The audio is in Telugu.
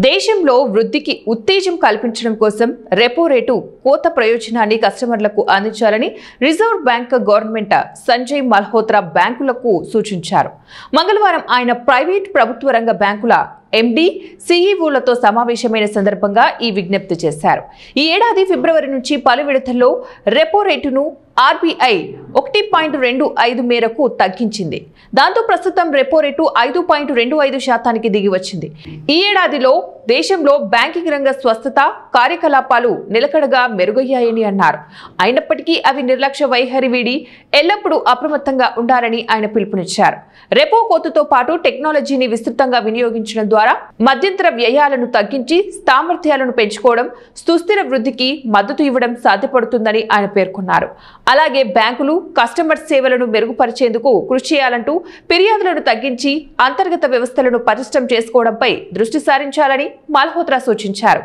దేశంలో వృద్ధికి ఉత్తేజం కల్పించడం కోసం రెపో రేటు కోత ప్రయోజనాన్ని కస్టమర్లకు అందించాలని reserve bank government Sanjay Malhotra బ్యాంకులకు సూచించారు. మంగళవారం ఆయన ప్రైవేట్ ప్రభుత్వ రంగ బ్యాంకుల ఎండి, సిఇఓలతో సమావేశమైన సందర్భంగా ఈ విజ్ఞప్తి చేశారు. ఈ ఏడాది ఫిబ్రవరి నుంచి పలు విడతల్లో రెపో రేటును ఆర్బీఐ 1.25 మేరకు తగ్గించింది. దాంతో ప్రస్తుతం రెపో రేటు 5.25% దిగి వచ్చింది. ఈ ఏడాదిలో దేశంలో బ్యాంకింగ్ రంగ స్వస్థత కార్యకలాపాలు నిలకడగా మెరుగయ్యాయని అన్నారు. అయినప్పటికీ అవి నిర్లక్ష్య వైఖరి వీడి ఎల్లప్పుడూ అప్రమత్తంగా ఉండాలని ఆయన పిలుపునిచ్చారు. రెపో కోతతో పాటు టెక్నాలజీని విస్తృతంగా వినియోగించడం ద్వారా మధ్యంతర వ్యయాలను తగ్గించి సామర్థ్యాలను పెంచుకోవడం, సుస్థిర వృద్ధికి మద్దతు ఇవ్వడం సాధ్యపడుతుందని ఆయన పేర్కొన్నారు. అలాగే బ్యాంకులు కస్టమర్ సేవలను మెరుగుపరిచేందుకు కృషి చేయాలంటూ ఫిర్యాదులను తగ్గించి అంతర్గత వ్యవస్థలను పటిష్టం చేసుకోవడంపై దృష్టి సారించాలని మల్హోత్రా సూచించారు.